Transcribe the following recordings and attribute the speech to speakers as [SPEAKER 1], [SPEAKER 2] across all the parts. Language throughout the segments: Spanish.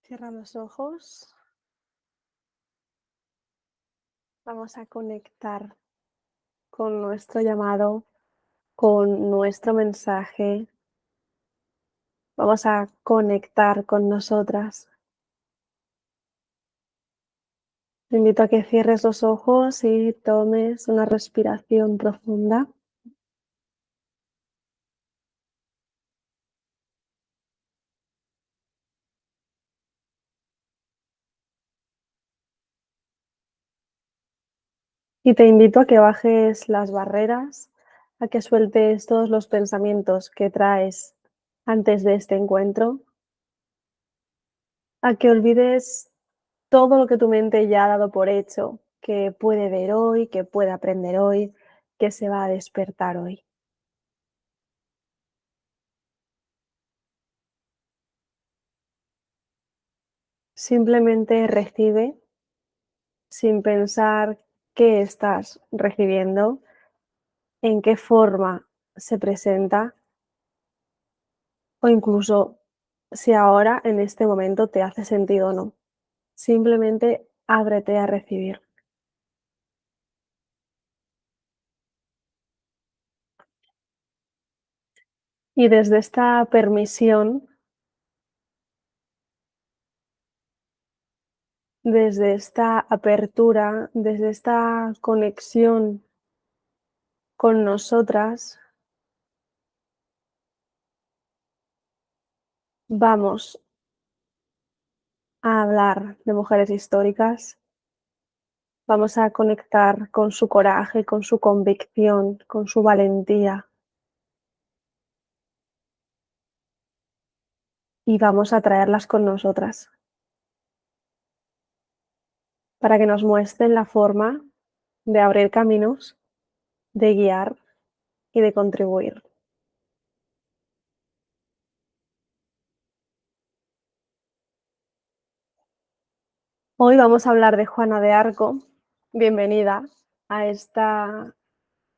[SPEAKER 1] Cierra los ojos. Vamos a conectar con nuestro llamado, con nuestro mensaje. Vamos a conectar con nosotras. Te invito a que cierres los ojos y tomes una respiración profunda. Y te invito a que bajes las barreras, a que sueltes todos los pensamientos que traes antes de este encuentro, a que olvides todo lo que tu mente ya ha dado por hecho, que puede ver hoy, que puede aprender hoy, que se va a despertar hoy. Simplemente recibe sin pensar qué estás recibiendo, en qué forma se presenta o incluso si ahora en este momento te hace sentido o no. Simplemente ábrete a recibir. Y desde esta permisión, desde esta apertura, desde esta conexión con nosotras, vamos a hablar de mujeres históricas, vamos a conectar con su coraje, con su convicción, con su valentía y vamos a traerlas con nosotras para que nos muestren la forma de abrir caminos, de guiar y de contribuir. Hoy vamos a hablar de Juana de Arco. Bienvenida a esta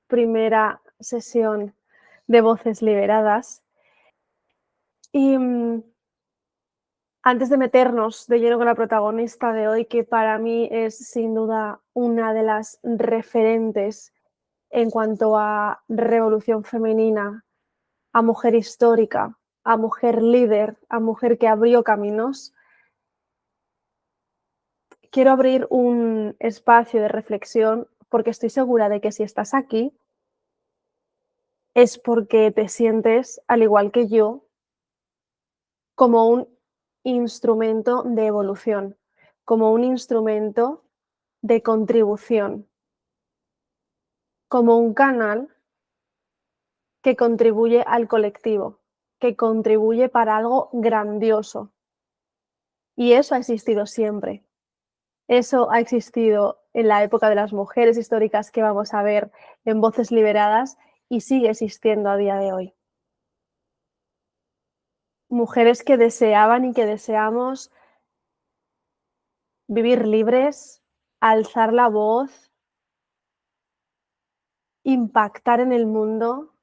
[SPEAKER 1] primera sesión de Voces Liberadas. Y antes de meternos de lleno con la protagonista de hoy, que para mí es sin duda una de las referentes en cuanto a revolución femenina, a mujer histórica, a mujer líder, a mujer que abrió caminos, quiero abrir un espacio de reflexión porque estoy segura de que si estás aquí es porque te sientes, al igual que yo, como un instrumento de evolución, como un instrumento de contribución, como un canal que contribuye al colectivo, que contribuye para algo grandioso. Y eso ha existido siempre. Eso ha existido en la época de las mujeres históricas que vamos a ver en Voces Liberadas y sigue existiendo a día de hoy. Mujeres que deseaban y que deseamos vivir libres, alzar la voz, impactar en el mundo,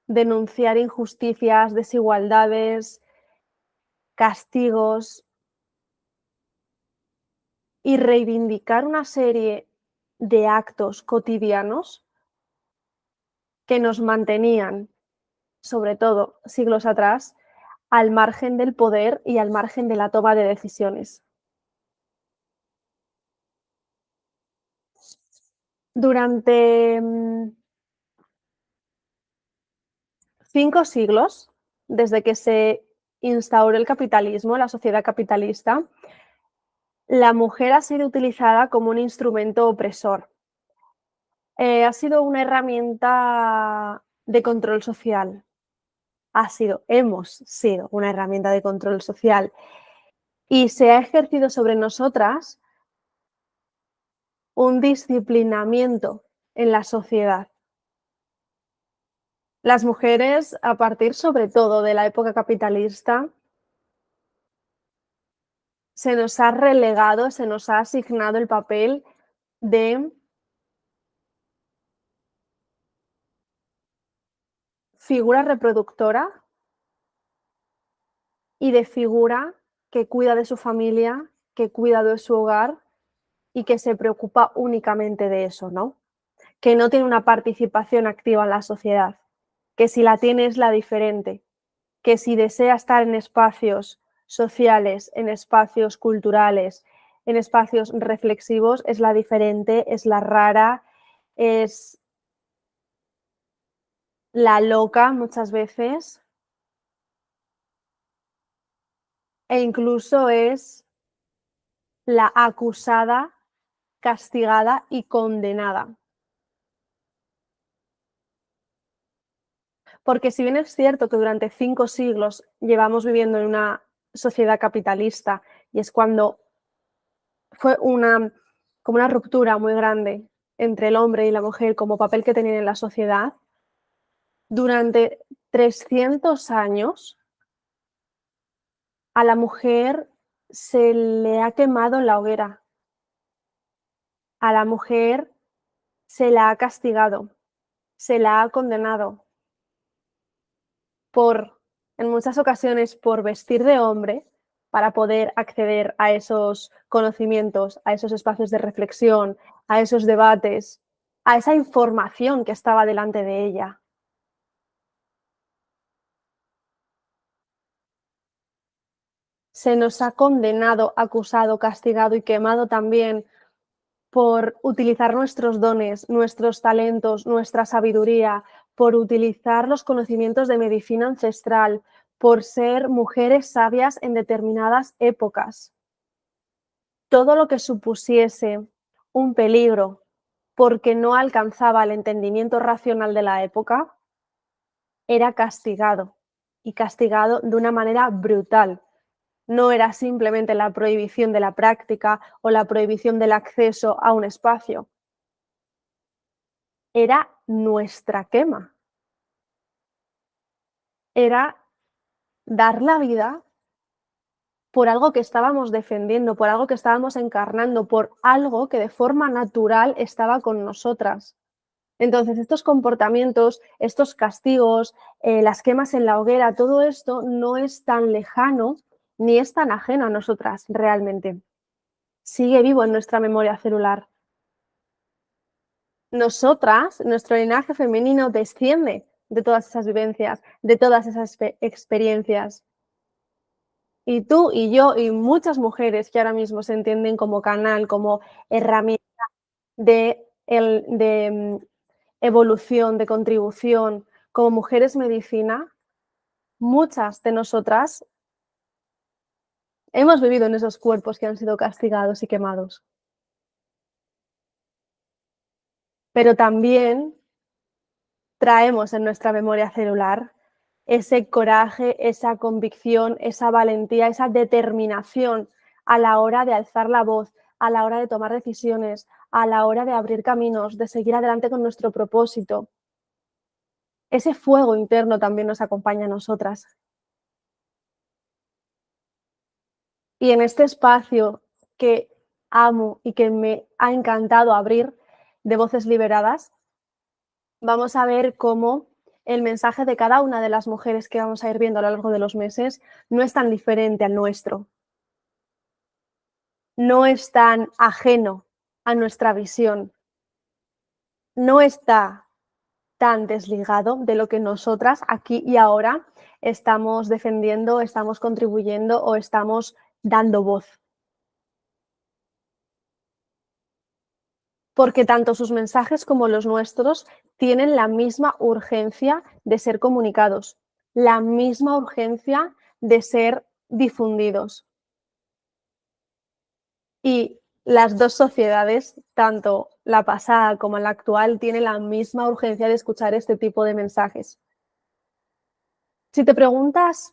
[SPEAKER 1] denunciar injusticias, desigualdades, castigos y reivindicar una serie de actos cotidianos que nos mantenían, sobre todo siglos atrás, al margen del poder y al margen de la toma de decisiones. Durante 5 siglos, desde que se instauró el capitalismo, la sociedad capitalista, la mujer ha sido utilizada como un instrumento opresor. Ha sido una herramienta de control social. Hemos sido una herramienta de control social y se ha ejercido sobre nosotras un disciplinamiento en la sociedad. Las mujeres, a partir sobre todo de la época capitalista, se nos ha relegado, se nos ha asignado el papel de figura reproductora y de figura que cuida de su familia, que cuida de su hogar y que se preocupa únicamente de eso, ¿no? Que no tiene una participación activa en la sociedad, que si la tiene es la diferente, que si desea estar en espacios sociales, en espacios culturales, en espacios reflexivos, es la diferente, es la rara, es la loca muchas veces e incluso es la acusada, castigada y condenada. Porque si bien es cierto que durante 5 siglos llevamos viviendo en una sociedad capitalista y es cuando fue como una ruptura muy grande entre el hombre y la mujer como papel que tenían en la sociedad, durante 300 años a la mujer se le ha quemado en la hoguera, a la mujer se la ha castigado, se la ha condenado por, en muchas ocasiones, por vestir de hombre para poder acceder a esos conocimientos, a esos espacios de reflexión, a esos debates, a esa información que estaba delante de ella. Se nos ha condenado, acusado, castigado y quemado también por utilizar nuestros dones, nuestros talentos, nuestra sabiduría, por utilizar los conocimientos de medicina ancestral, por ser mujeres sabias en determinadas épocas. Todo lo que supusiese un peligro porque no alcanzaba el entendimiento racional de la época era castigado y castigado de una manera brutal. No era simplemente la prohibición de la práctica o la prohibición del acceso a un espacio, era nuestra quema, era dar la vida por algo que estábamos defendiendo, por algo que estábamos encarnando, por algo que de forma natural estaba con nosotras. Entonces, estos comportamientos, estos castigos, las quemas en la hoguera, todo esto no es tan lejano ni es tan ajeno a nosotras realmente. Sigue vivo en nuestra memoria celular. Nosotras, nuestro linaje femenino desciende de todas esas vivencias, de todas esas experiencias. Y tú y yo y muchas mujeres que ahora mismo se entienden como canal, como herramienta de evolución, de contribución, como mujeres medicina, muchas de nosotras hemos vivido en esos cuerpos que han sido castigados y quemados. Pero también traemos en nuestra memoria celular ese coraje, esa convicción, esa valentía, esa determinación a la hora de alzar la voz, a la hora de tomar decisiones, a la hora de abrir caminos, de seguir adelante con nuestro propósito. Ese fuego interno también nos acompaña a nosotras. Y en este espacio que amo y que me ha encantado abrir de Voces Liberadas, vamos a ver cómo el mensaje de cada una de las mujeres que vamos a ir viendo a lo largo de los meses no es tan diferente al nuestro, no es tan ajeno a nuestra visión, no está tan desligado de lo que nosotras aquí y ahora estamos defendiendo, estamos contribuyendo o estamos dando voz. Porque tanto sus mensajes como los nuestros tienen la misma urgencia de ser comunicados, la misma urgencia de ser difundidos. Y las dos sociedades, tanto la pasada como la actual, tienen la misma urgencia de escuchar este tipo de mensajes. Si te preguntas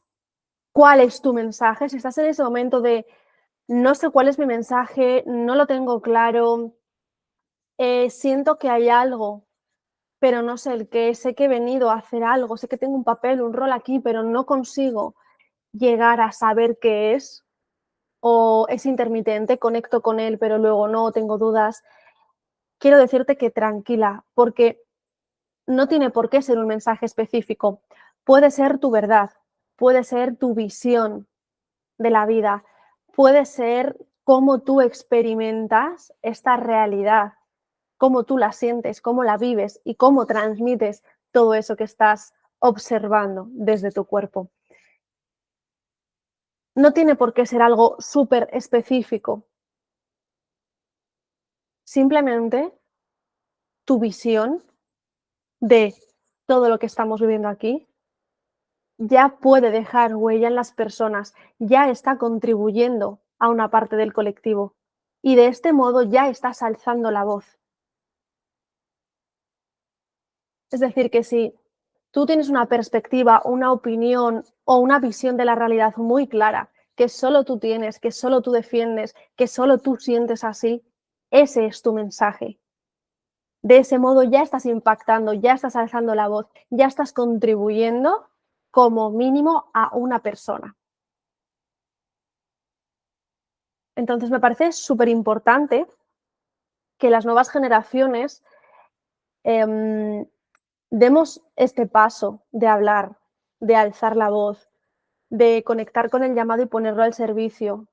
[SPEAKER 1] cuál es tu mensaje, si estás en ese momento de no sé cuál es mi mensaje, no lo tengo claro, siento que hay algo pero no sé el qué, sé que he venido a hacer algo, sé que tengo un papel, un rol aquí, pero no consigo llegar a saber qué es, o es intermitente, conecto con él, pero luego no, tengo dudas. Quiero decirte que tranquila, porque no tiene por qué ser un mensaje específico. Puede ser tu verdad, puede ser tu visión de la vida, puede ser cómo tú experimentas esta realidad, cómo tú la sientes, cómo la vives y cómo transmites todo eso que estás observando desde tu cuerpo. No tiene por qué ser algo súper específico, simplemente tu visión de todo lo que estamos viviendo aquí ya puede dejar huella en las personas, ya está contribuyendo a una parte del colectivo y de este modo ya estás alzando la voz. Es decir, que si tú tienes una perspectiva, una opinión o una visión de la realidad muy clara, que solo tú tienes, que solo tú defiendes, que solo tú sientes así, ese es tu mensaje. De ese modo ya estás impactando, ya estás alzando la voz, ya estás contribuyendo como mínimo a una persona. Entonces me parece súper importante que las nuevas generaciones em, demos este paso de hablar, de alzar la voz, de conectar con el llamado y ponerlo al servicio,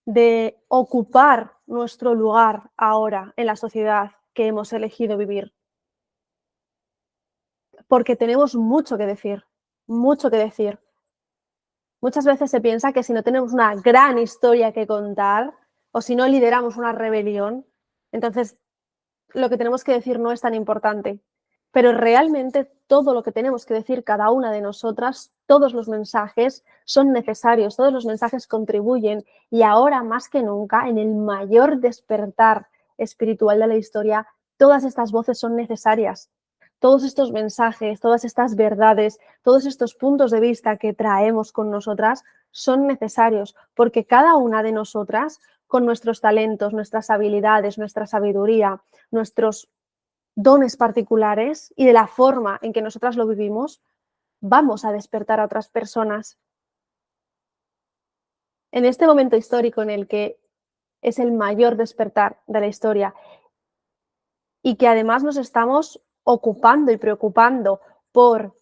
[SPEAKER 1] de ocupar nuestro lugar ahora en la sociedad que hemos elegido vivir, porque tenemos mucho que decir, mucho que decir. Muchas veces se piensa que si no tenemos una gran historia que contar o si no lideramos una rebelión, entonces lo que tenemos que decir no es tan importante. Pero realmente todo lo que tenemos que decir cada una de nosotras, todos los mensajes son necesarios, todos los mensajes contribuyen y ahora más que nunca, en el mayor despertar espiritual de la historia, todas estas voces son necesarias. Todos estos mensajes, todas estas verdades, todos estos puntos de vista que traemos con nosotras son necesarios porque cada una de nosotras, con nuestros talentos, nuestras habilidades, nuestra sabiduría, nuestros dones particulares y de la forma en que nosotras lo vivimos, vamos a despertar a otras personas. En este momento histórico en el que es el mayor despertar de la historia y que además nos estamos ocupando y preocupando por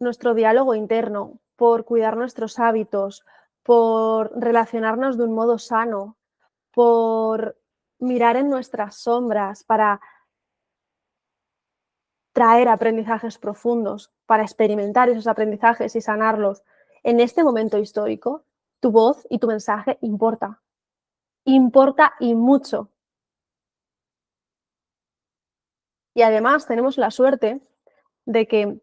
[SPEAKER 1] nuestro diálogo interno, por cuidar nuestros hábitos, por relacionarnos de un modo sano, por mirar en nuestras sombras para traer aprendizajes profundos, para experimentar esos aprendizajes y sanarlos. En este momento histórico, tu voz y tu mensaje importa. Importa y mucho. Y además tenemos la suerte de que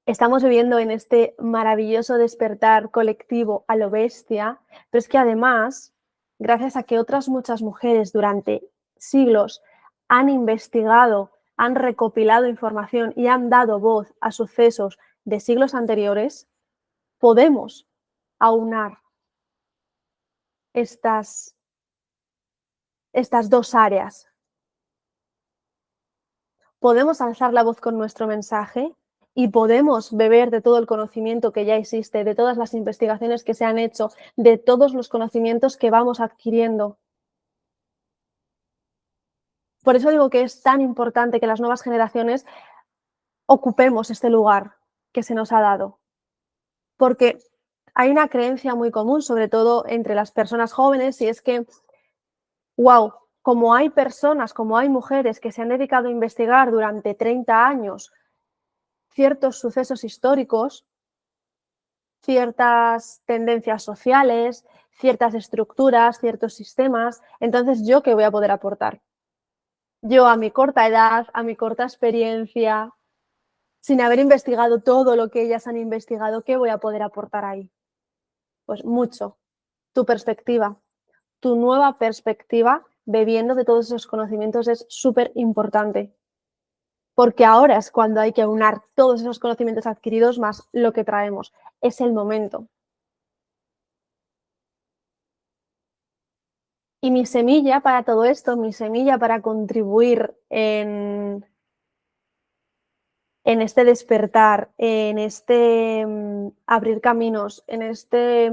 [SPEAKER 1] estamos viviendo en este maravilloso despertar colectivo a lo bestia, pero es que además, gracias a que otras muchas mujeres durante siglos han investigado, han recopilado información y han dado voz a sucesos de siglos anteriores, podemos aunar estas, estas dos áreas. Podemos alzar la voz con nuestro mensaje y podemos beber de todo el conocimiento que ya existe, de todas las investigaciones que se han hecho, de todos los conocimientos que vamos adquiriendo. Por eso digo que es tan importante que las nuevas generaciones ocupemos este lugar que se nos ha dado, porque hay una creencia muy común, sobre todo entre las personas jóvenes, y es que, wow, como hay personas, como hay mujeres que se han dedicado a investigar durante 30 años ciertos sucesos históricos, ciertas tendencias sociales, ciertas estructuras, ciertos sistemas, entonces ¿yo qué voy a poder aportar? Yo a mi corta edad, a mi corta experiencia, sin haber investigado todo lo que ellas han investigado, ¿qué voy a poder aportar ahí? Pues mucho. Tu perspectiva, tu nueva perspectiva, bebiendo de todos esos conocimientos es súper importante. Porque ahora es cuando hay que aunar todos esos conocimientos adquiridos más lo que traemos. Es el momento. Y mi semilla para todo esto, mi semilla para contribuir en este despertar, en este abrir caminos, en este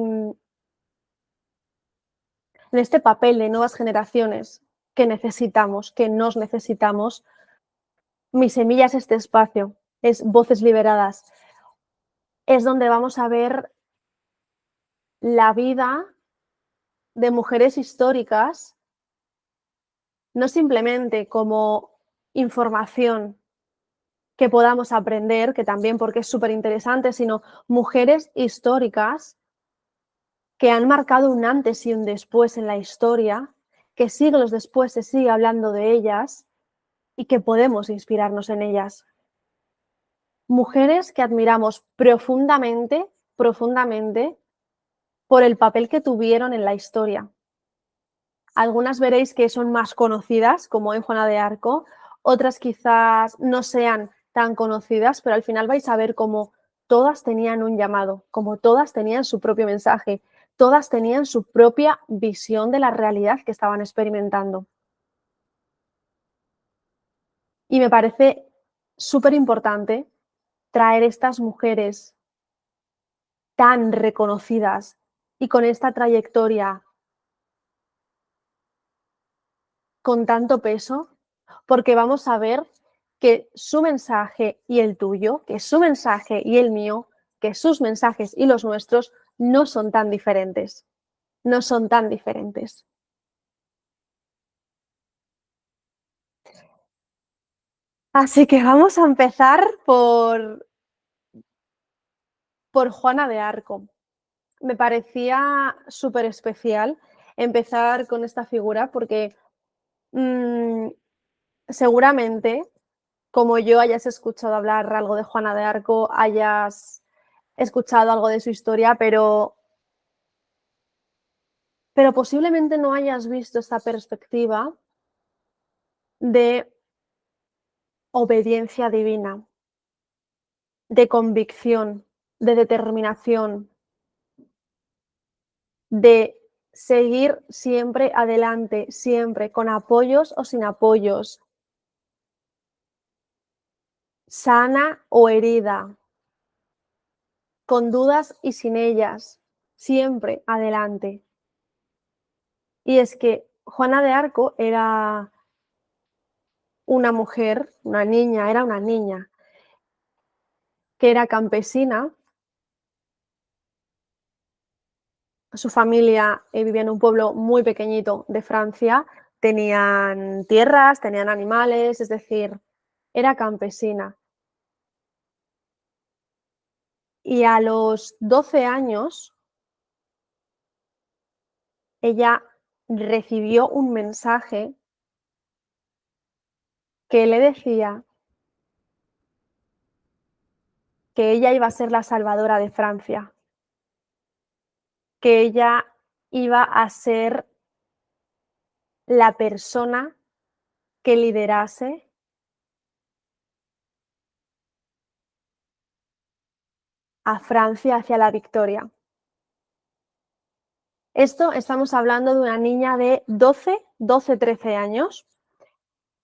[SPEAKER 1] papel de nuevas generaciones que necesitamos, que nos necesitamos, mi semilla es este espacio, es Voces Liberadas. Es donde vamos a ver la vida de mujeres históricas, no simplemente como información que podamos aprender, que también porque es súper interesante, sino mujeres históricas que han marcado un antes y un después en la historia, que siglos después se sigue hablando de ellas y que podemos inspirarnos en ellas. Mujeres que admiramos profundamente, profundamente, por el papel que tuvieron en la historia. Algunas veréis que son más conocidas, como en Juana de Arco, otras quizás no sean tan conocidas, pero al final vais a ver cómo todas tenían un llamado, como todas tenían su propio mensaje, todas tenían su propia visión de la realidad que estaban experimentando. Y me parece súper importante traer estas mujeres tan reconocidas y con esta trayectoria con tanto peso, porque vamos a ver que su mensaje y el tuyo, que su mensaje y el mío, que sus mensajes y los nuestros no son tan diferentes, no son tan diferentes. Así que vamos a empezar por Juana de Arco. Me parecía súper especial empezar con esta figura porque mm, seguramente, como yo, hayas escuchado hablar algo de Juana de Arco, hayas escuchado algo de su historia, pero posiblemente no hayas visto esta perspectiva de obediencia divina, de convicción, de determinación, de seguir siempre adelante, siempre con apoyos o sin apoyos, sana o herida, con dudas y sin ellas, siempre adelante. Y es que Juana de Arco era una mujer, una niña, era una niña que era campesina. Su familia vivía en un pueblo muy pequeñito de Francia, tenían tierras, tenían animales, es decir, era campesina. Y a los 12 años, ella recibió un mensaje que le decía que ella iba a ser la salvadora de Francia, que ella iba a ser la persona que liderase a Francia hacia la victoria. Esto estamos hablando de una niña de 13 años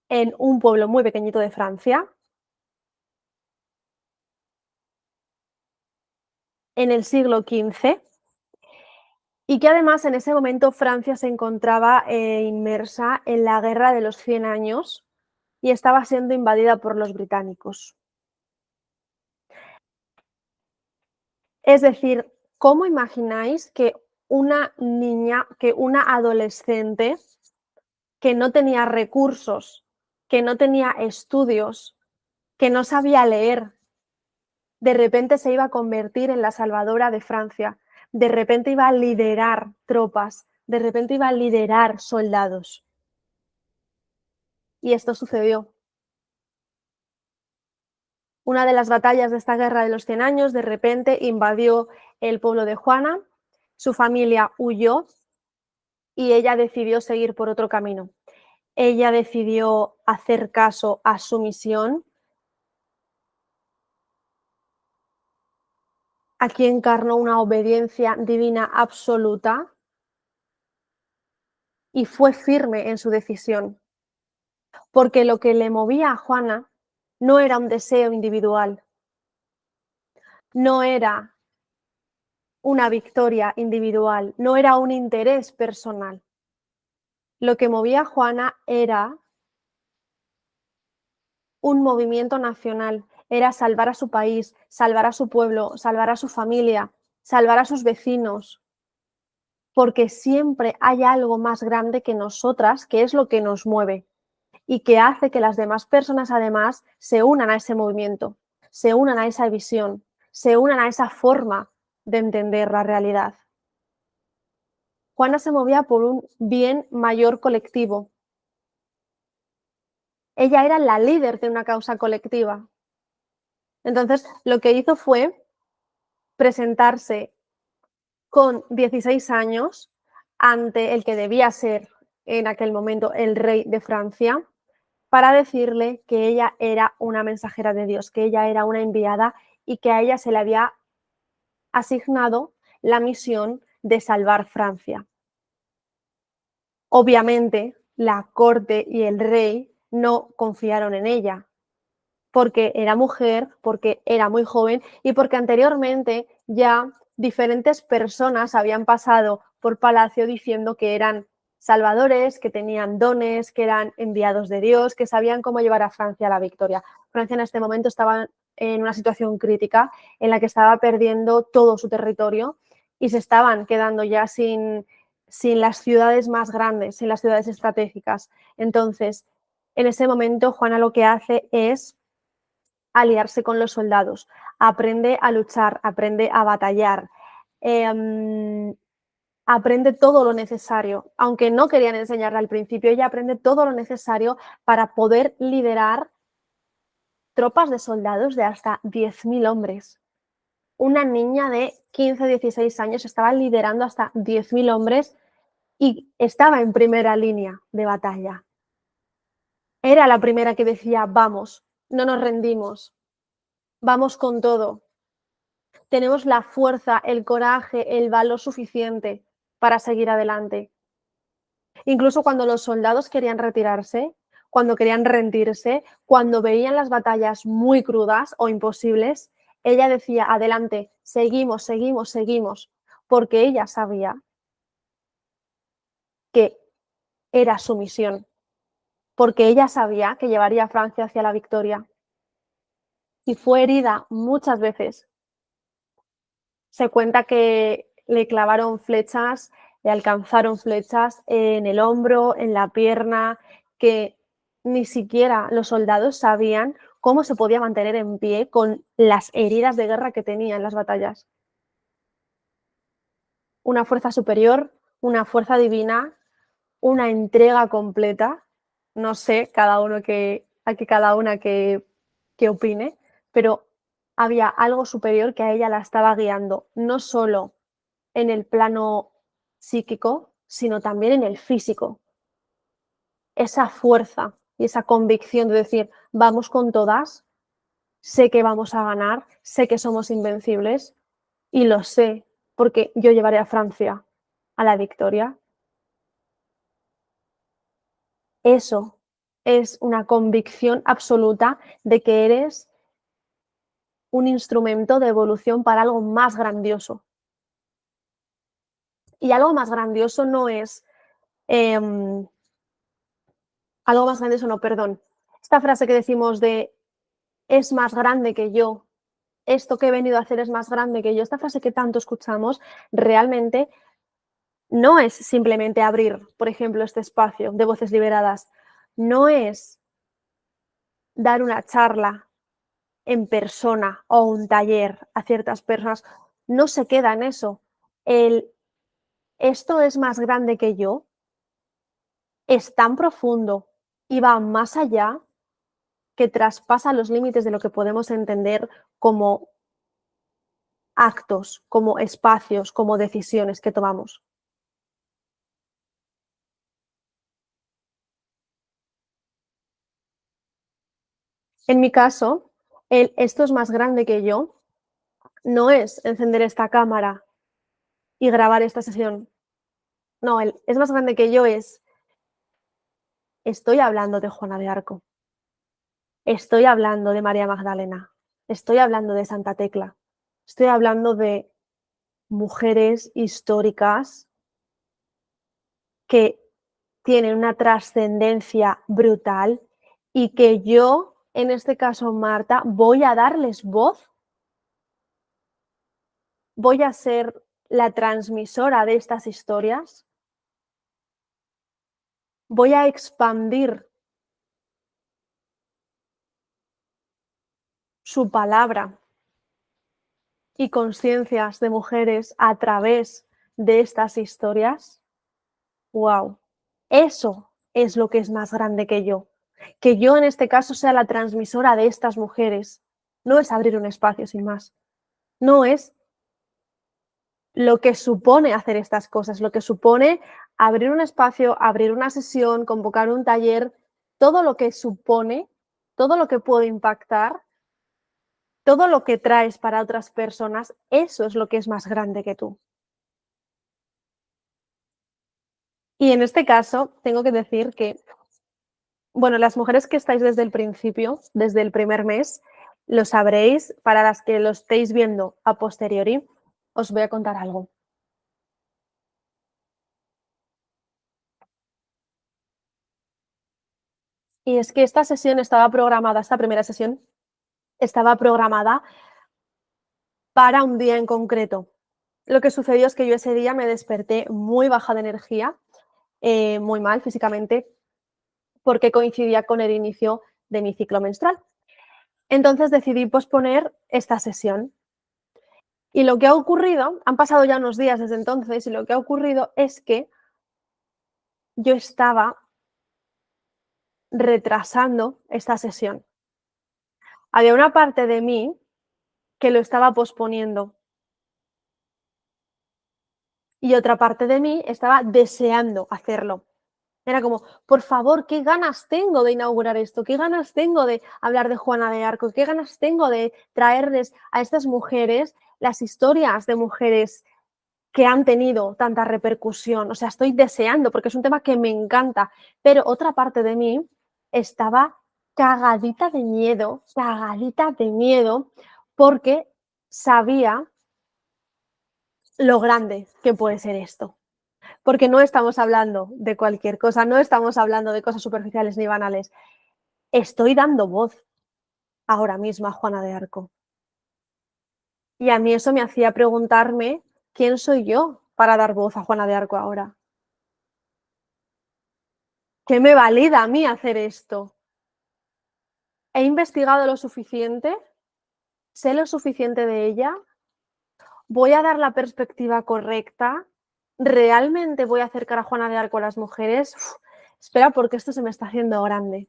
[SPEAKER 1] en un pueblo muy pequeñito de Francia, en el siglo XV, y que además en ese momento Francia se encontraba inmersa en la Guerra de los 100 años y estaba siendo invadida por los británicos. Es decir, ¿cómo imagináis que una niña, que una adolescente que no tenía recursos, que no tenía estudios, que no sabía leer, de repente se iba a convertir en la salvadora de Francia, de repente iba a liderar tropas, de repente iba a liderar soldados? Y esto sucedió. Una de las batallas de esta guerra de los 100 años, de repente invadió el pueblo de Juana, su familia huyó y ella decidió seguir por otro camino. Ella decidió hacer caso a su misión. Aquí encarnó una obediencia divina absoluta y fue firme en su decisión, porque lo que le movía a Juana no era un deseo individual, no era una victoria individual, no era un interés personal. Lo que movía a Juana era un movimiento nacional, era salvar a su país, salvar a su pueblo, salvar a su familia, salvar a sus vecinos. porque siempre hay algo más grande que nosotras, que es lo que nos mueve y que hace que las demás personas además se unan a ese movimiento, se unan a esa visión, se unan a esa forma de entender la realidad. Juana se movía por un bien mayor colectivo. Ella era la líder de una causa colectiva. Entonces, lo que hizo fue presentarse con 16 años ante el que debía ser en aquel momento el rey de Francia, para decirle que ella era una mensajera de Dios, que ella era una enviada y que a ella se le había asignado la misión de salvar Francia. Obviamente, la corte y el rey no confiaron en ella, porque era mujer, porque era muy joven y porque anteriormente ya diferentes personas habían pasado por Palacio diciendo que eran salvadores, que tenían dones, que eran enviados de Dios, que sabían cómo llevar a Francia a la victoria. Francia en este momento estaba en una situación crítica en la que estaba perdiendo todo su territorio y se estaban quedando ya sin las ciudades más grandes, sin las ciudades estratégicas. Entonces, en ese momento, Juana lo que hace es aliarse con los soldados, aprende a luchar, aprende a batallar, aprende todo lo necesario. Aunque no querían enseñarle al principio, ella aprende todo lo necesario para poder liderar tropas de soldados de hasta 10.000 hombres. Una niña de 15, 16 años estaba liderando hasta 10.000 hombres y estaba en primera línea de batalla. Era la primera que decía, vamos, no nos rendimos, vamos con todo. Tenemos la fuerza, el coraje, el valor suficiente para seguir adelante. Incluso cuando los soldados querían retirarse, cuando querían rendirse, cuando veían las batallas muy crudas o imposibles, ella decía, adelante, seguimos, seguimos, seguimos, porque ella sabía que era su misión, porque ella sabía que llevaría a Francia hacia la victoria. Y fue herida muchas veces. Se cuenta que le clavaron flechas, le alcanzaron flechas en el hombro, en la pierna, que ni siquiera los soldados sabían cómo se podía mantener en pie con las heridas de guerra que tenía en las batallas. Una fuerza superior, una fuerza divina, una entrega completa. No sé cada una que opine, pero había algo superior que a ella la estaba guiando, no solo en el plano psíquico, sino también en el físico. Esa fuerza y esa convicción de decir, vamos con todas, sé que vamos a ganar, sé que somos invencibles y lo sé porque yo llevaré a Francia a la victoria. Eso es una convicción absoluta de que eres un instrumento de evolución para algo más grandioso. Y algo más grandioso no es algo más grandioso, no, perdón. Esta frase que decimos de es más grande que yo, esto que he venido a hacer es más grande que yo, esta frase que tanto escuchamos, realmente no es simplemente abrir, por ejemplo, este espacio de voces liberadas, no es dar una charla en persona o un taller a ciertas personas, no se queda en eso. El esto es más grande que yo es tan profundo y va más allá que traspasa los límites de lo que podemos entender como actos, como espacios, como decisiones que tomamos. En mi caso, el esto es más grande que yo no es encender esta cámara y grabar esta sesión. No, el es más grande que yo es estoy hablando de Juana de Arco, estoy hablando de María Magdalena, estoy hablando de Santa Tecla, estoy hablando de mujeres históricas que tienen una trascendencia brutal y que yo, en este caso Marta, voy a darles voz, voy a ser la transmisora de estas historias, voy a expandir su palabra y conciencias de mujeres a través de estas historias. ¡Wow! Eso es lo que es más grande que yo. Que yo en este caso sea la transmisora de estas mujeres. No es abrir un espacio sin más. No es lo que supone hacer estas cosas, lo que supone abrir un espacio, abrir una sesión, convocar un taller, todo lo que supone, todo lo que puede impactar, todo lo que traes para otras personas, eso es lo que es más grande que tú. Y en este caso, tengo que decir que, bueno, las mujeres que estáis desde el principio, desde el primer mes, lo sabréis. Para las que lo estéis viendo a posteriori, os voy a contar algo. Y es que esta sesión estaba programada, esta primera sesión estaba programada para un día en concreto. Lo que sucedió es que yo ese día me desperté muy baja de energía, muy mal físicamente, porque coincidía con el inicio de mi ciclo menstrual. Entonces decidí posponer esta sesión. Y lo que ha ocurrido, han pasado ya unos días desde entonces, y lo que ha ocurrido es que yo estaba retrasando esta sesión. Había una parte de mí que lo estaba posponiendo y otra parte de mí estaba deseando hacerlo. Era como, por favor, qué ganas tengo de inaugurar esto, qué ganas tengo de hablar de Juana de Arco, qué ganas tengo de traerles a estas mujeres las historias de mujeres que han tenido tanta repercusión. O sea, estoy deseando porque es un tema que me encanta, pero otra parte de mí estaba cagadita de miedo, porque sabía lo grande que puede ser esto. Porque no estamos hablando de cualquier cosa, no estamos hablando de cosas superficiales ni banales. Estoy dando voz ahora mismo a Juana de Arco. Y a mí eso me hacía preguntarme quién soy yo para dar voz a Juana de Arco ahora. ¿Qué me valida a mí hacer esto? ¿He investigado lo suficiente? ¿Sé lo suficiente de ella? ¿Voy a dar la perspectiva correcta? ¿Realmente voy a acercar a Juana de Arco a las mujeres? Espera, porque esto se me está haciendo grande.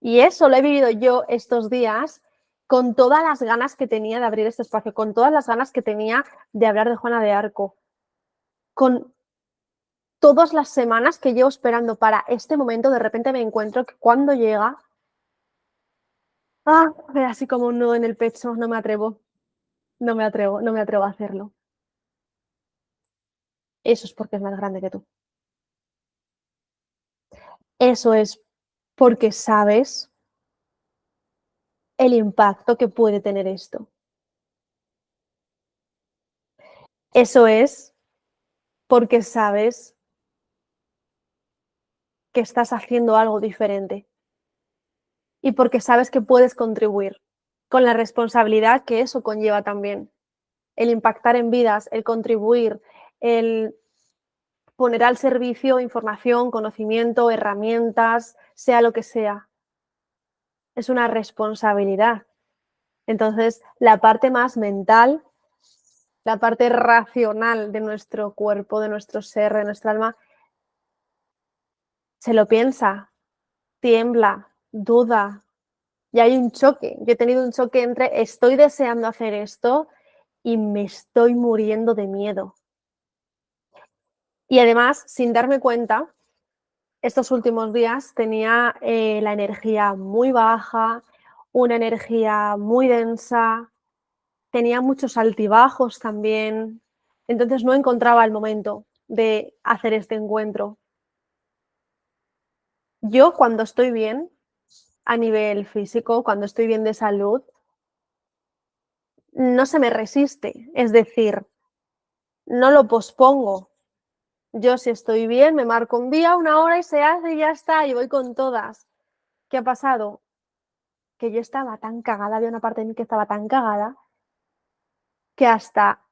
[SPEAKER 1] Y eso lo he vivido yo estos días con todas las ganas que tenía de abrir este espacio, con todas las ganas que tenía de hablar de Juana de Arco, con todas las semanas que llevo esperando para este momento. De repente me encuentro que cuando llega, así como un nudo en el pecho, no me atrevo, no me atrevo a hacerlo. Eso es porque es más grande que tú. Eso es porque sabes el impacto que puede tener esto. Eso es porque sabes que estás haciendo algo diferente y porque sabes que puedes contribuir con la responsabilidad que eso conlleva también. El impactar en vidas, el contribuir, el poner al servicio información, conocimiento, herramientas, sea lo que sea. Es una responsabilidad. Entonces, la parte más mental, la parte racional de nuestro cuerpo, de nuestro ser, de nuestra alma, se lo piensa, tiembla, duda, y hay un choque. Yo he tenido un choque entre estoy deseando hacer esto y me estoy muriendo de miedo. Y además, sin darme cuenta, estos últimos días tenía la energía muy baja, una energía muy densa, tenía muchos altibajos también. Entonces no encontraba el momento de hacer este encuentro. Yo cuando estoy bien a nivel físico, cuando estoy bien de salud, no se me resiste. Es decir, no lo pospongo. Yo si estoy bien, me marco un día, una hora y se hace y ya está, y voy con todas. ¿Qué ha pasado? Que yo estaba tan cagada, había una parte de mí que estaba tan cagada, que hasta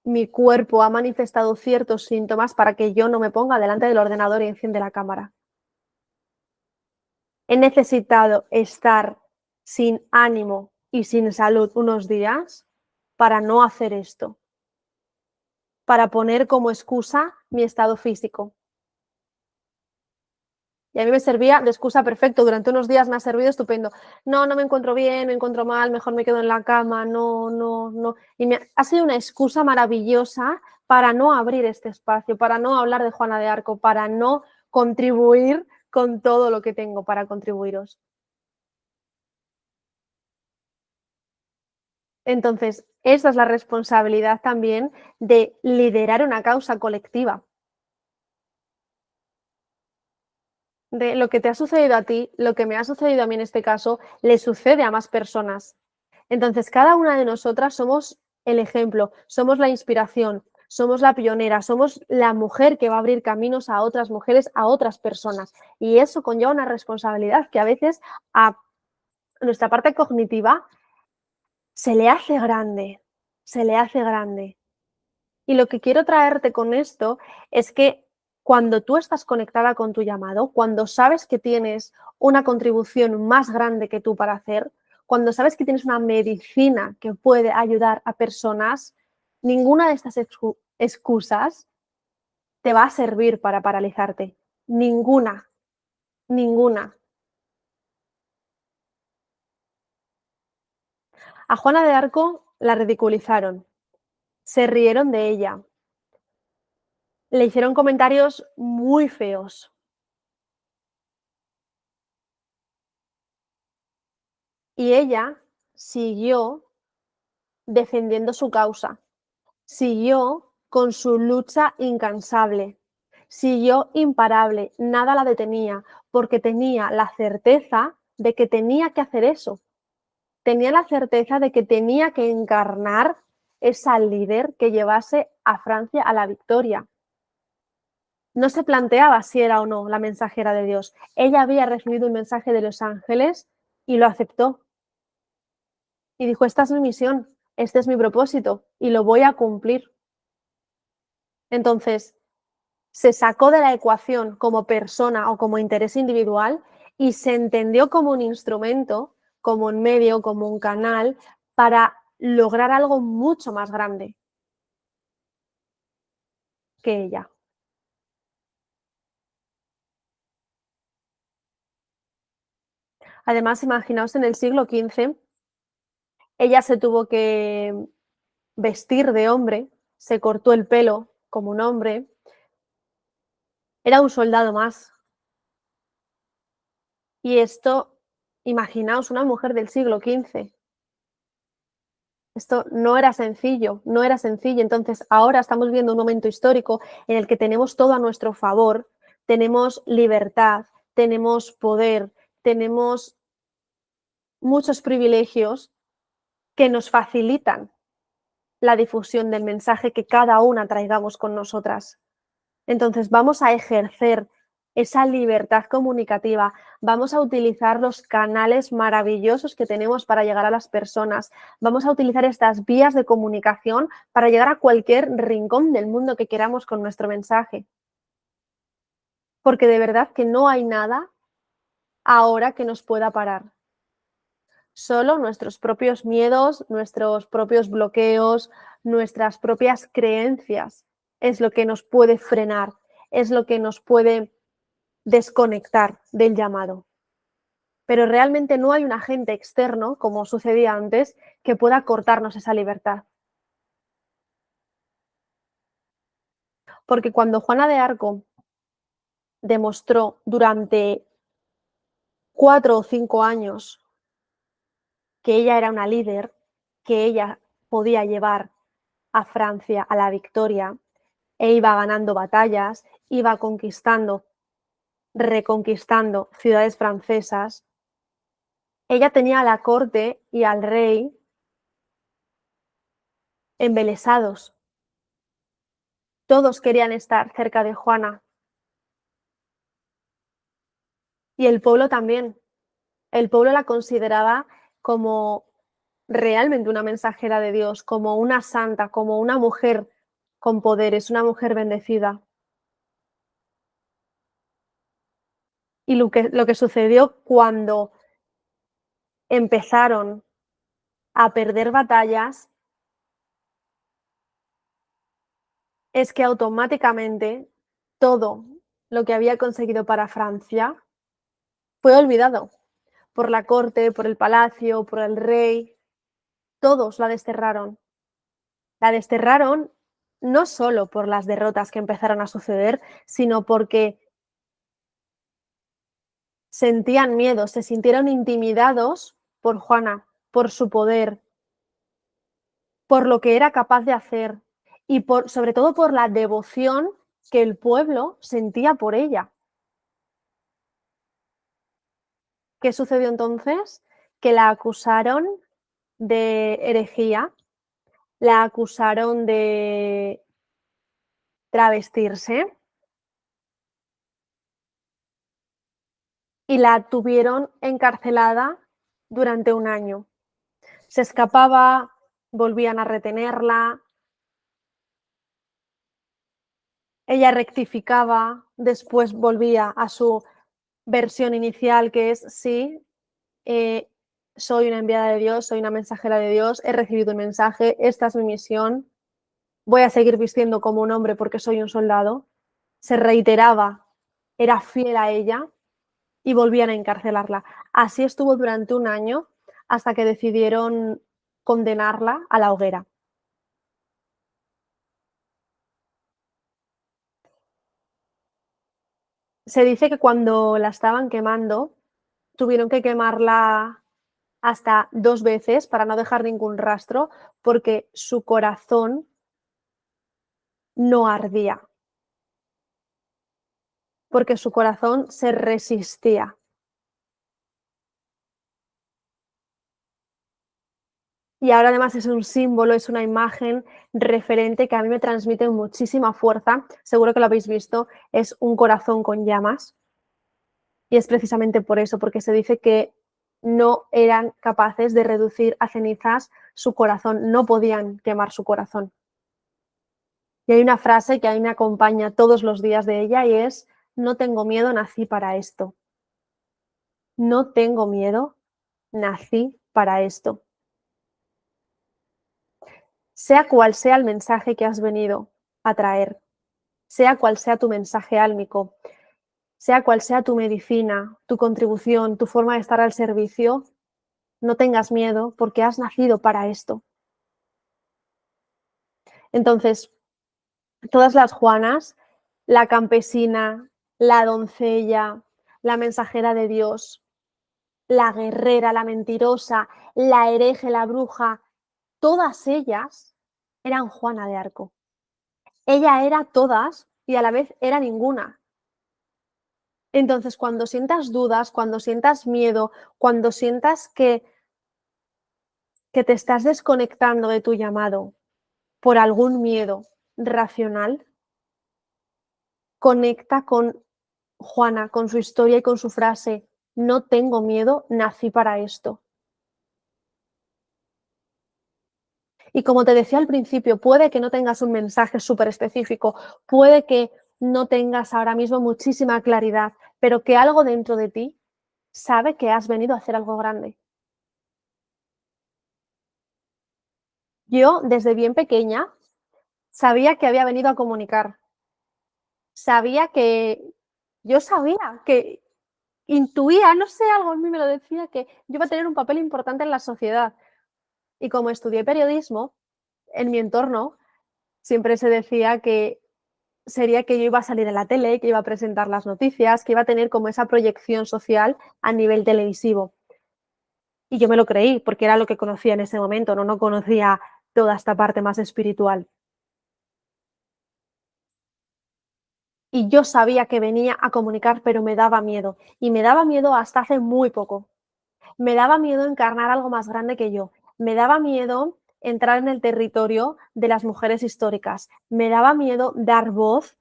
[SPEAKER 1] mi cuerpo ha manifestado ciertos síntomas para que yo no me ponga delante del ordenador y enciende la cámara. He necesitado estar sin ánimo y sin salud unos días para no hacer esto, para poner como excusa mi estado físico. Y a mí me servía de excusa perfecto, durante unos días me ha servido estupendo. No, no me encuentro bien, me encuentro mal, mejor me quedo en la cama, no, no, no. Y ha sido una excusa maravillosa para no abrir este espacio, para no hablar de Juana de Arco, para no contribuir con todo lo que tengo para contribuiros. Entonces, esa es la responsabilidad también de liderar una causa colectiva. De lo que te ha sucedido a ti, lo que me ha sucedido a mí en este caso, le sucede a más personas. Entonces, cada una de nosotras somos el ejemplo, somos la inspiración, somos la pionera, somos la mujer que va a abrir caminos a otras mujeres, a otras personas. Y eso conlleva una responsabilidad que a veces a nuestra parte cognitiva se le hace grande, se le hace grande. Y lo que quiero traerte con esto es que cuando tú estás conectada con tu llamado, cuando sabes que tienes una contribución más grande que tú para hacer, cuando sabes que tienes una medicina que puede ayudar a personas, ninguna de estas excusas te va a servir para paralizarte. Ninguna, ninguna. A Juana de Arco la ridiculizaron, se rieron de ella, le hicieron comentarios muy feos. Y ella siguió defendiendo su causa, siguió con su lucha incansable, siguió imparable, nada la detenía, porque tenía la certeza de que tenía que hacer eso, tenía la certeza de que tenía que encarnar esa líder que llevase a Francia a la victoria. No se planteaba si era o no la mensajera de Dios. Ella había recibido un mensaje de los ángeles y lo aceptó. Y dijo, esta es mi misión, este es mi propósito y lo voy a cumplir. Entonces, se sacó de la ecuación como persona o como interés individual y se entendió como un instrumento, como un medio, como un canal para lograr algo mucho más grande que ella. Además, imaginaos en el siglo XV, ella se tuvo que vestir de hombre, se cortó el pelo como un hombre, era un soldado más. Y esto, imaginaos una mujer del siglo XV. Esto no era sencillo, no era sencillo. Entonces, ahora estamos viendo un momento histórico en el que tenemos todo a nuestro favor, tenemos libertad, tenemos poder, tenemos muchos privilegios que nos facilitan la difusión del mensaje que cada una traigamos con nosotras. Entonces, vamos a ejercer esa libertad comunicativa, vamos a utilizar los canales maravillosos que tenemos para llegar a las personas, vamos a utilizar estas vías de comunicación para llegar a cualquier rincón del mundo que queramos con nuestro mensaje. Porque de verdad que no hay nada ahora que nos pueda parar. Solo nuestros propios miedos, nuestros propios bloqueos, nuestras propias creencias es lo que nos puede frenar, es lo que nos puede desconectar del llamado. Pero realmente no hay un agente externo, como sucedía antes, que pueda cortarnos esa libertad. Porque cuando Juana de Arco demostró durante 4 o 5 años que ella era una líder, que ella podía llevar a Francia a la victoria e iba ganando batallas, iba conquistando, reconquistando ciudades francesas, ella tenía a la corte y al rey embelesados. Todos querían estar cerca de Juana y el pueblo también. El pueblo la consideraba como realmente una mensajera de Dios, como una santa, como una mujer con poder, es una mujer bendecida. Y lo que sucedió cuando empezaron a perder batallas es que automáticamente todo lo que había conseguido para Francia fue olvidado por la corte, por el palacio, por el rey. Todos la desterraron. La desterraron no solo por las derrotas que empezaron a suceder, sino porque sentían miedo, se sintieron intimidados por Juana, por su poder, por lo que era capaz de hacer y sobre todo por la devoción que el pueblo sentía por ella. ¿Qué sucedió entonces? Que la acusaron de herejía, la acusaron de travestirse y la tuvieron encarcelada durante un año. Se escapaba, volvían a retenerla, ella rectificaba, después volvía a su versión inicial, que es sí, eh, soy una enviada de Dios, soy una mensajera de Dios, he recibido un mensaje, esta es mi misión, voy a seguir vistiendo como un hombre porque soy un soldado. Se reiteraba, era fiel a ella y volvían a encarcelarla. Así estuvo durante un año hasta que decidieron condenarla a la hoguera. Se dice que cuando la estaban quemando, tuvieron que quemarla hasta 2 veces para no dejar ningún rastro, porque su corazón no ardía, porque su corazón se resistía. Y ahora además es un símbolo, es una imagen referente que a mí me transmite muchísima fuerza. Seguro que lo habéis visto, es un corazón con llamas. Y es precisamente por eso, porque se dice que no eran capaces de reducir a cenizas su corazón, no podían quemar su corazón. Y hay una frase que a mí me acompaña todos los días de ella y es, no tengo miedo, nací para esto. No tengo miedo, nací para esto. Sea cual sea el mensaje que has venido a traer, sea cual sea tu mensaje álmico, sea cual sea tu medicina, tu contribución, tu forma de estar al servicio, no tengas miedo porque has nacido para esto. Entonces, todas las Juanas, la campesina, la doncella, la mensajera de Dios, la guerrera, la mentirosa, la hereje, la bruja, todas ellas eran Juana de Arco. Ella era todas y a la vez era ninguna. Entonces, cuando sientas dudas, cuando sientas miedo, cuando sientas que te estás desconectando de tu llamado por algún miedo racional, conecta con Juana, con su historia y con su frase, no tengo miedo, nací para esto. Y como te decía al principio, puede que no tengas un mensaje súper específico, puede que no tengas ahora mismo muchísima claridad, pero que algo dentro de ti sabe que has venido a hacer algo grande. Yo, desde bien pequeña, sabía que había venido a comunicar. Sabía que, yo sabía que, intuía, no sé, algo en mí me lo decía, que yo iba a tener un papel importante en la sociedad. Y como estudié periodismo, en mi entorno siempre se decía que sería que yo iba a salir en la tele, que iba a presentar las noticias, que iba a tener como esa proyección social a nivel televisivo. Y yo me lo creí, porque era lo que conocía en ese momento, no conocía toda esta parte más espiritual. Y yo sabía que venía a comunicar, pero me daba miedo. Y me daba miedo hasta hace muy poco. Me daba miedo encarnar algo más grande que yo. Me daba miedo entrar en el territorio de las mujeres históricas. Me daba miedo dar voz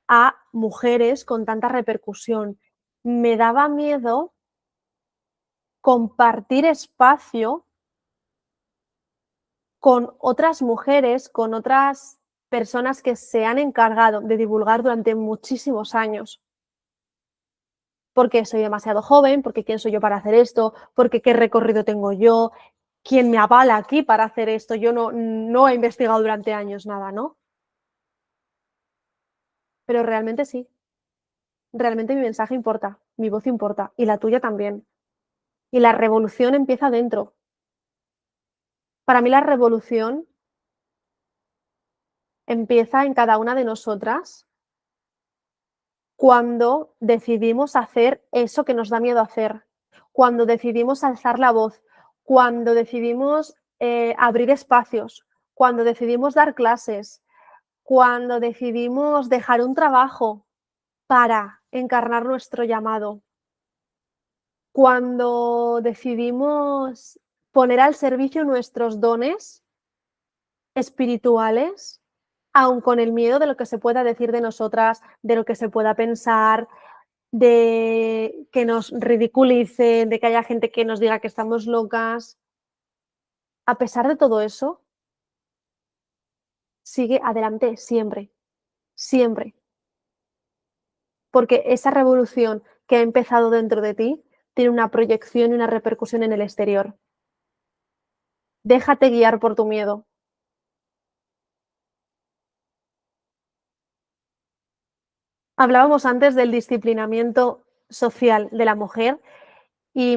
[SPEAKER 1] a mujeres con tanta repercusión. Me daba miedo compartir espacio con otras mujeres, con otras personas que se han encargado de divulgar durante muchísimos años. Porque soy demasiado joven, porque quién soy yo para hacer esto, porque qué recorrido tengo yo, quién me avala aquí para hacer esto. Yo no he investigado durante años nada, ¿no? Pero realmente sí, realmente mi mensaje importa, mi voz importa y la tuya también. Y la revolución empieza dentro. Para mí la revolución empieza en cada una de nosotras cuando decidimos hacer eso que nos da miedo hacer, cuando decidimos alzar la voz, cuando decidimos abrir espacios, cuando decidimos dar clases, cuando decidimos dejar un trabajo para encarnar nuestro llamado, cuando decidimos poner al servicio nuestros dones espirituales, aun con el miedo de lo que se pueda decir de nosotras, de lo que se pueda pensar, de que nos ridiculicen, de que haya gente que nos diga que estamos locas. A pesar de todo eso, sigue adelante siempre, siempre, porque esa revolución que ha empezado dentro de ti tiene una proyección y una repercusión en el exterior. Déjate guiar por tu miedo. Hablábamos antes del disciplinamiento social de la mujer y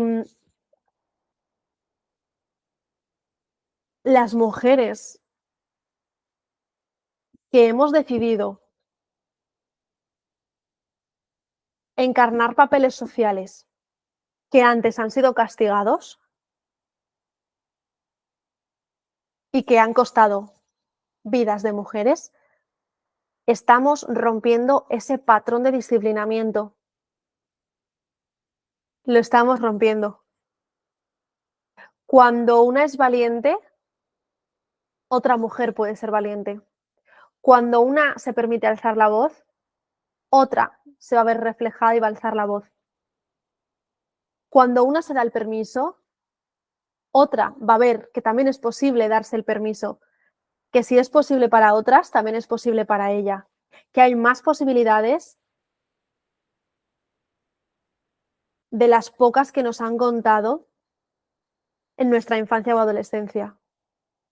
[SPEAKER 1] las mujeres que hemos decidido encarnar papeles sociales que antes han sido castigados y que han costado vidas de mujeres, estamos rompiendo ese patrón de disciplinamiento. Lo estamos rompiendo. Cuando una es valiente, otra mujer puede ser valiente. Cuando una se permite alzar la voz, otra se va a ver reflejada y va a alzar la voz. Cuando una se da el permiso, otra va a ver que también es posible darse el permiso, que si es posible para otras, también es posible para ella, que hay más posibilidades de las pocas que nos han contado en nuestra infancia o adolescencia,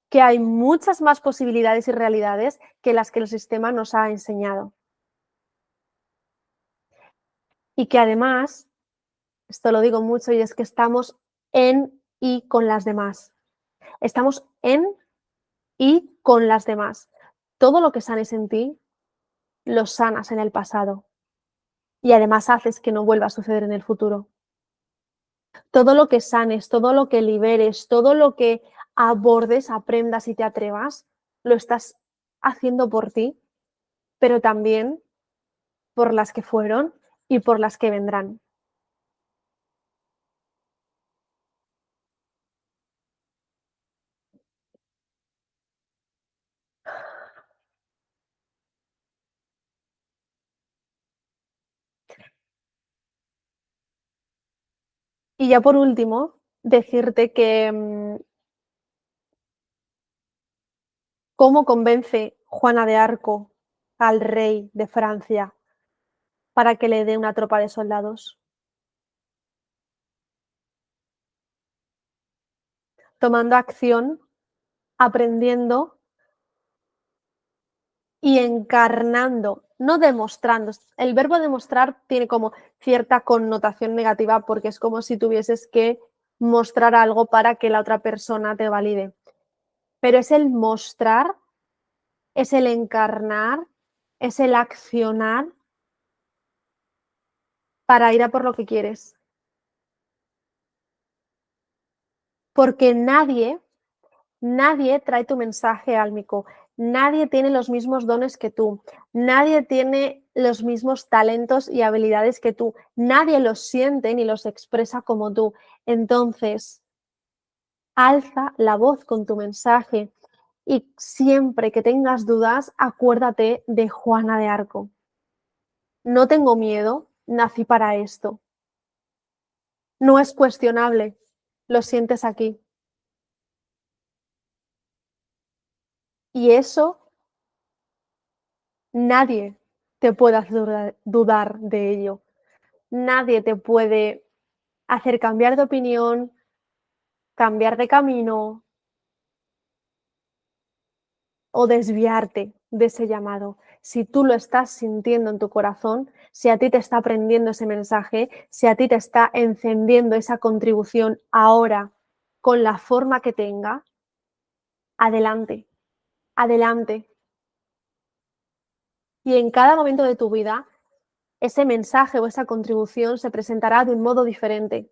[SPEAKER 1] que hay muchas más posibilidades y realidades que las que el sistema nos ha enseñado. Y que además, esto lo digo mucho, y es que estamos en y con las demás. Estamos en y con las demás. Todo lo que sanes en ti, lo sanas en el pasado. Y además haces que no vuelva a suceder en el futuro. Todo lo que sanes, todo lo que liberes, todo lo que abordes, aprendas y te atrevas, lo estás haciendo por ti, pero también por las que fueron y por las que vendrán. Y ya por último, decirte que cómo convence Juana de Arco al rey de Francia para que le dé una tropa de soldados, tomando acción, aprendiendo y encarnando, no demostrando. El verbo demostrar tiene como cierta connotación negativa porque es como si tuvieses que mostrar algo para que la otra persona te valide. Pero es el mostrar, es el encarnar, es el accionar para ir a por lo que quieres. Porque nadie trae tu mensaje álmico. Nadie tiene los mismos dones que tú. Nadie tiene los mismos talentos y habilidades que tú. Nadie los siente ni los expresa como tú. Entonces, alza la voz con tu mensaje y siempre que tengas dudas, acuérdate de Juana de Arco. No tengo miedo, nací para esto. No es cuestionable, lo sientes aquí. Y eso Nadie te puede hacer dudar de ello. Nadie te puede hacer cambiar de opinión, cambiar de camino o desviarte de ese llamado. Si tú lo estás sintiendo en tu corazón, si a ti te está prendiendo ese mensaje, si a ti te está encendiendo esa contribución ahora con la forma que tenga, adelante, adelante. Y en cada momento de tu vida, ese mensaje o esa contribución se presentará de un modo diferente.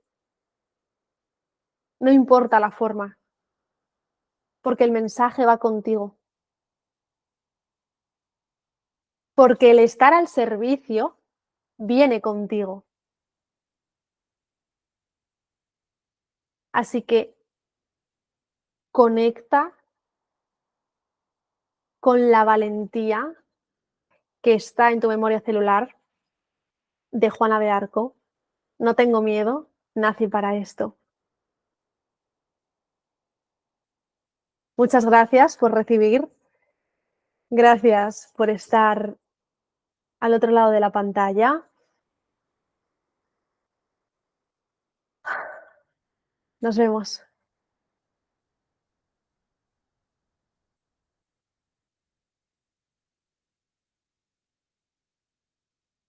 [SPEAKER 1] No importa la forma, porque el mensaje va contigo. Porque el estar al servicio viene contigo. Así que conecta con la valentía que está en tu memoria celular de Juana de Arco. No tengo miedo, nací para esto. Muchas gracias por recibir, gracias por estar al otro lado de la pantalla. Nos vemos.